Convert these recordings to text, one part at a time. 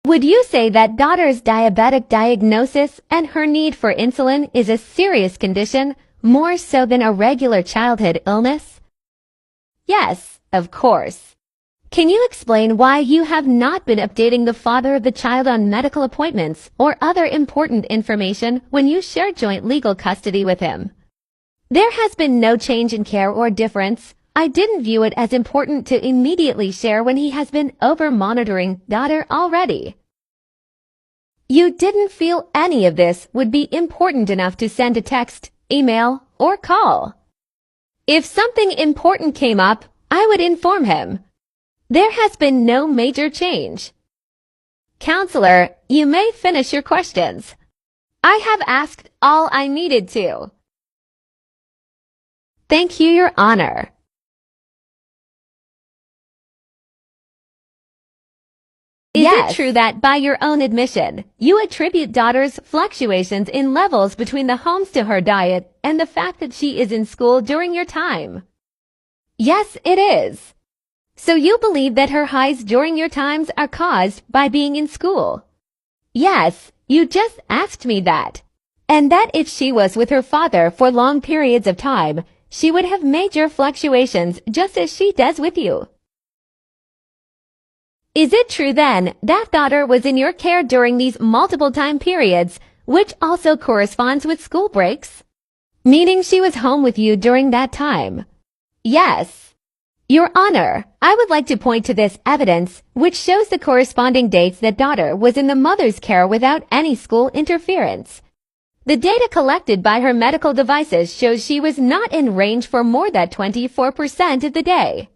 Would you say that daughter's diabetic diagnosis and her need for insulin is a serious condition, more so than a regular childhood illness? Yes, of course. Can you explain why you have not been updating the father of the child on medical appointments or other important information when you share joint legal custody with him? There has been no change in care or difference. I didn't view it as important to immediately share when he has been over-monitoring daughter already. You didn't feel any of this would be important enough to send a text, email, or call. If something important came up, I would inform him. There has been no major change. Counselor, you may finish your questions. I have asked all I needed to. Thank you, Your Honor. Is it true that, by your own admission, you attribute daughter's fluctuations in levels between the homes to her diet and the fact that she is in school during your time? Yes, it is. So you believe that her highs during your times are caused by being in school? Yes, you just asked me that. And that if she was with her father for long periods of time, she would have major fluctuations just as she does with you. Is it true then that daughter was in your care during these multiple time periods, which also corresponds with school breaks? Meaning she was home with you during that time? Yes. Your Honor, I would like to point to this evidence, which shows the corresponding dates that daughter was in the mother's care without any school interference. The data collected by her medical devices shows she was not in range for more than 24% of the day.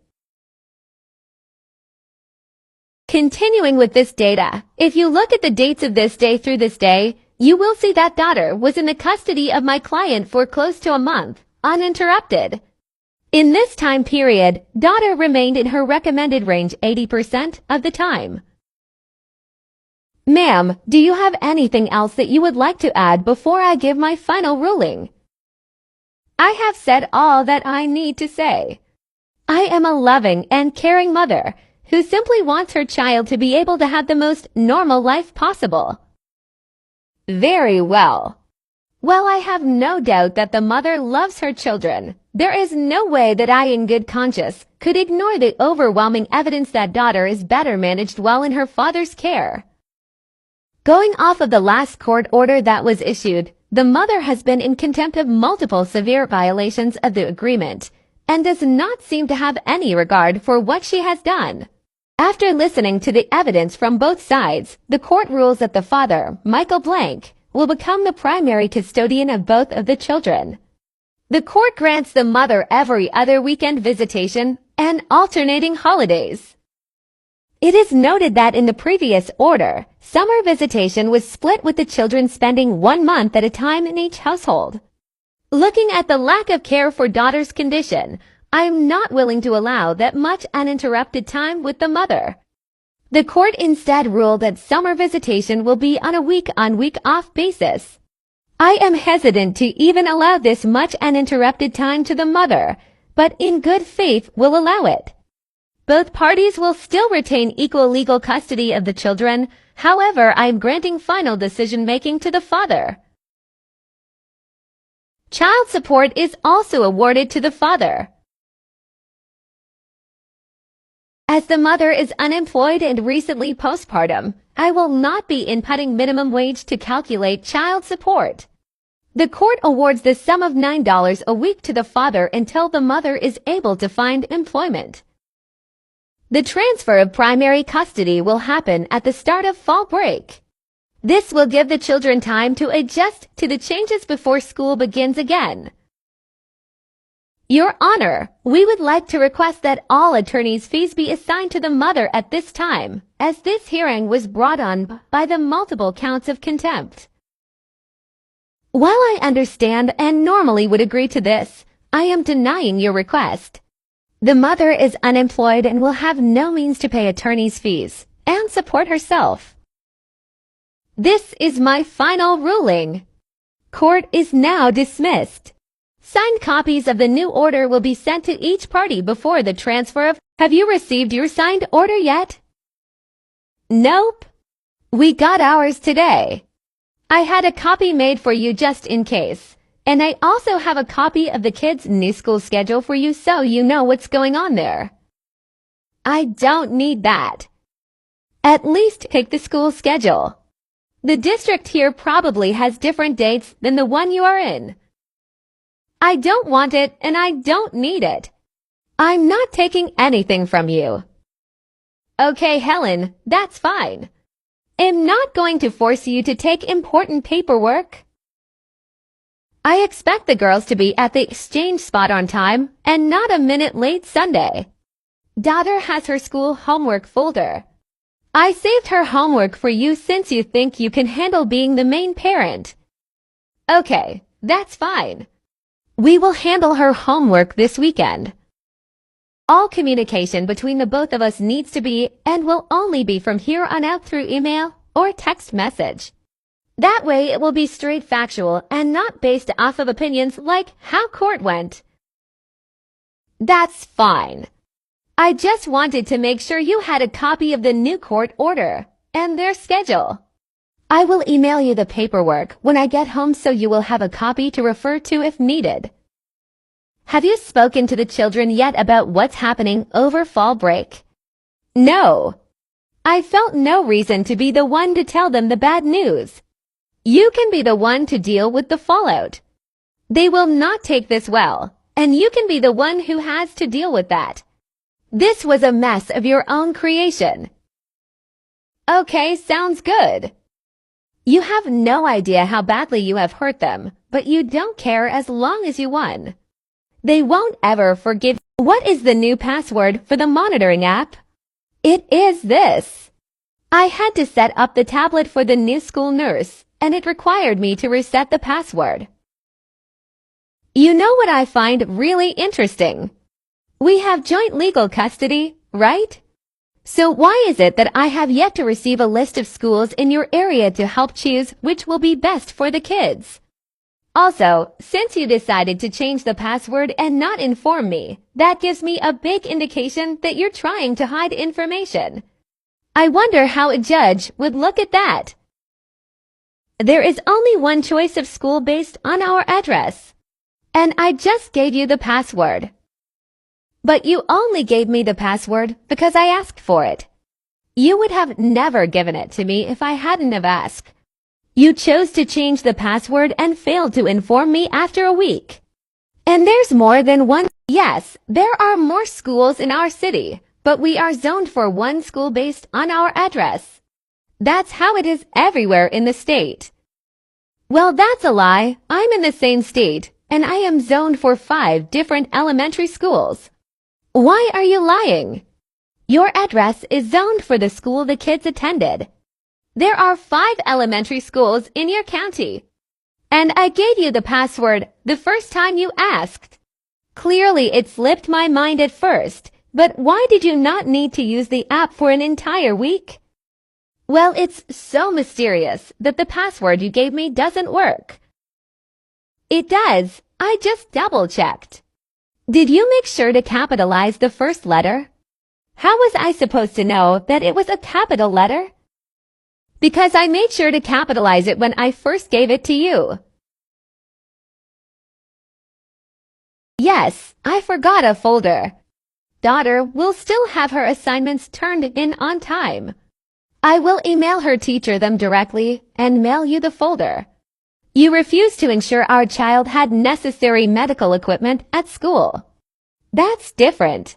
Continuing with this data, if you look at the dates of this day through this day, you will see that daughter was in the custody of my client for close to a month, uninterrupted. In this time period, daughter remained in her recommended range 80% of the time. Ma'am, do you have anything else that you would like to add before I give my final ruling? I have said all that I need to say. I am a loving and caring mother who simply wants her child to be able to have the most normal life possible. Very well. Well, I have no doubt that the mother loves her children. There is no way that I, in good conscience, could ignore the overwhelming evidence that daughter is better managed while in her father's care. Going off of the last court order that was issued, the mother has been in contempt of multiple severe violations of the agreement and does not seem to have any regard for what she has done. After listening to the evidence from both sides, the court rules that the father, Michael Blank, will become the primary custodian of both of the children. The court grants the mother every other weekend visitation and alternating holidays. It is noted that in the previous order, summer visitation was split with the children spending 1 month at a time in each household. Looking at the lack of care for daughter's condition, I am not willing to allow that much uninterrupted time with the mother. The court instead ruled that summer visitation will be on a week-on week-off basis. I am hesitant to even allow this much uninterrupted time to the mother, but in good faith will allow it. Both parties will still retain equal legal custody of the children. However, I am granting final decision-making to the father. Child support is also awarded to the father. As the mother is unemployed and recently postpartum, I will not be inputting minimum wage to calculate child support. The court awards the sum of $9 a week to the father until the mother is able to find employment. The transfer of primary custody will happen at the start of fall break. This will give the children time to adjust to the changes before school begins again. Your Honor, we would like to request that all attorneys' fees be assigned to the mother at this time, as this hearing was brought on by the multiple counts of contempt. While I understand and normally would agree to this, I am denying your request. The mother is unemployed and will have no means to pay attorney's fees and support herself. This is my final ruling. Court is now dismissed. Signed copies of the new order will be sent to each party before the transfer of. Have you received your signed order yet? Nope. We got ours today. I had a copy made for you just in case. And I also have a copy of the kids' new school schedule for you so you know what's going on there. I don't need that. At least pick the school schedule. The district here probably has different dates than the one you are in. I don't want it and I don't need it. I'm not taking anything from you. Okay, Helen, that's fine. I'm not going to force you to take important paperwork. I expect the girls to be at the exchange spot on time and not a minute late Sunday. Daughter has her school homework folder. I saved her homework for you since you think you can handle being the main parent. Okay, that's fine. We will handle her homework this weekend. All communication between the both of us needs to be and will only be from here on out through email or text message. That way it will be straight factual and not based off of opinions like how court went. That's fine. I just wanted to make sure you had a copy of the new court order and their schedule. I will email you the paperwork when I get home so you will have a copy to refer to if needed. Have you spoken to the children yet about what's happening over fall break? No. I felt no reason to be the one to tell them the bad news. You can be the one to deal with the fallout. They will not take this well, and you can be the one who has to deal with that. This was a mess of your own creation. Okay, sounds good. You have no idea how badly you have hurt them, but you don't care as long as you won. They won't ever forgive you. What is the new password for the monitoring app? It is this. I had to set up the tablet for the new school nurse, and it required me to reset the password. You know what I find really interesting? We have joint legal custody, right? So why is it that I have yet to receive a list of schools in your area to help choose which will be best for the kids? Also, since you decided to change the password and not inform me, that gives me a big indication that you're trying to hide information. I wonder how a judge would look at that. There is only one choice of school based on our address. And I just gave you the password. But you only gave me the password because I asked for it. You would have never given it to me if I hadn't have asked. You chose to change the password and failed to inform me after a week. And there's more than one. Yes, there are more schools in our city, but we are zoned for one school based on our address. That's how it is everywhere in the state. Well, that's a lie. I'm in the same state, and I am zoned for 5 different elementary schools. Why are you lying? Your address is zoned for the school the kids attended. There are 5 elementary schools in your county. And I gave you the password the first time you asked. Clearly it slipped my mind at first, but why did you not need to use the app for an entire week? Well, it's so mysterious that the password you gave me doesn't work. It does. I just double-checked. Did you make sure to capitalize the first letter? How was I supposed to know that it was a capital letter? Because I made sure to capitalize it when I first gave it to you. Yes, I forgot a folder. Daughter will still have her assignments turned in on time. I will email her teacher them directly and mail you the folder. You refused to ensure our child had necessary medical equipment at school. That's different.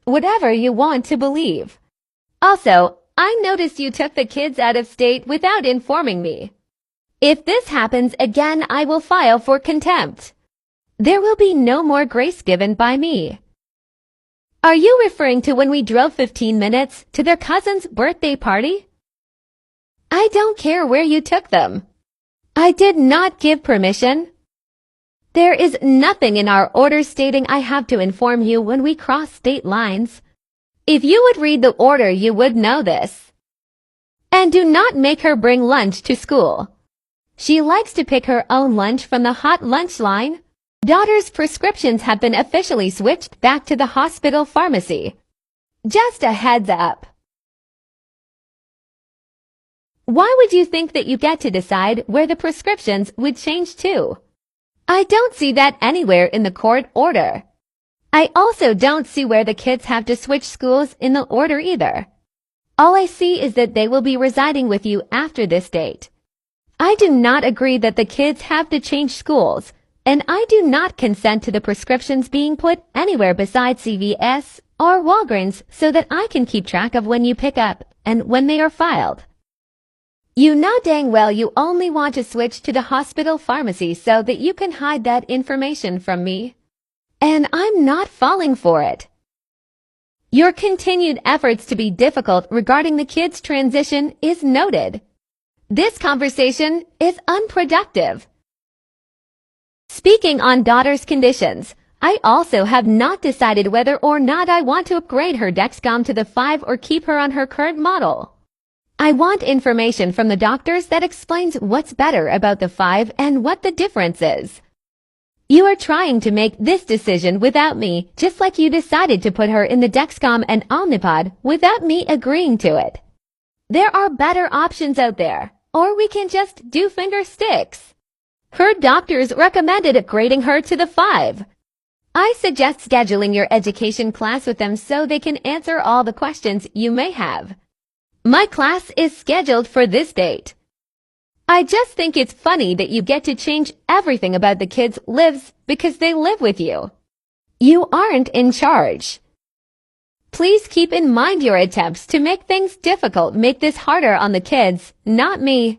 Whatever you want to believe. Also, I noticed you took the kids out of state without informing me. If this happens again, I will file for contempt. There will be no more grace given by me. Are you referring to when we drove 15 minutes to their cousin's birthday party? I don't care where you took them. I did not give permission. There is nothing in our orders stating I have to inform you when we cross state lines. If you would read the order, you would know this. And do not make her bring lunch to school. She likes to pick her own lunch from the hot lunch line. Daughter's prescriptions have been officially switched back to the hospital pharmacy. Just a heads up. Why would you think that you get to decide where the prescriptions would change to? I don't see that anywhere in the court order. I also don't see where the kids have to switch schools in the order either. All I see is that they will be residing with you after this date. I do not agree that the kids have to change schools, and I do not consent to the prescriptions being put anywhere besides CVS or Walgreens so that I can keep track of when you pick up and when they are filed. You know dang well you only want to switch to the hospital pharmacy so that you can hide that information from me. And I'm not falling for it. Your continued efforts to be difficult regarding the kids' transition is noted. This conversation is unproductive. Speaking on daughter's conditions, I also have not decided whether or not I want to upgrade her Dexcom to the 5 or keep her on her current model. I want information from the doctors that explains what's better about the 5 and what the difference is. You are trying to make this decision without me, just like you decided to put her in the Dexcom and Omnipod without me agreeing to it. There are better options out there, or we can just do finger sticks. Her doctors recommended upgrading her to the 5. I suggest scheduling your education class with them so they can answer all the questions you may have. My class is scheduled for this date. I just think it's funny that you get to change everything about the kids' lives because they live with you. You aren't in charge. Please keep in mind your attempts to make things difficult make this harder on the kids, not me.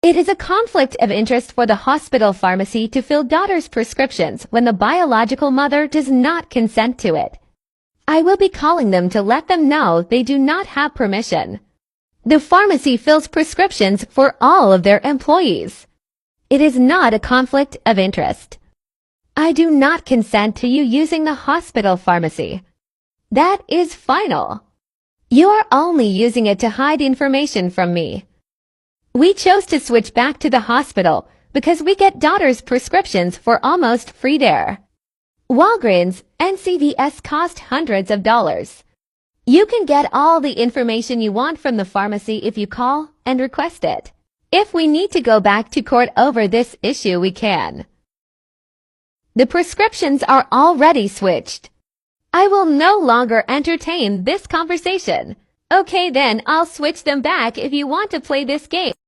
It is a conflict of interest for the hospital pharmacy to fill daughter's prescriptions when the biological mother does not consent to it. I will be calling them to let them know they do not have permission. The pharmacy fills prescriptions for all of their employees. It is not a conflict of interest. I do not consent to you using the hospital pharmacy. That is final. You are only using it to hide information from me. We chose to switch back to the hospital because we get daughter's prescriptions for almost free there. Walgreens and CVS cost hundreds of dollars. You can get all the information you want from the pharmacy if you call and request it. If we need to go back to court over this issue, we can. The prescriptions are already switched. I will no longer entertain this conversation. Okay then, I'll switch them back if you want to play this game.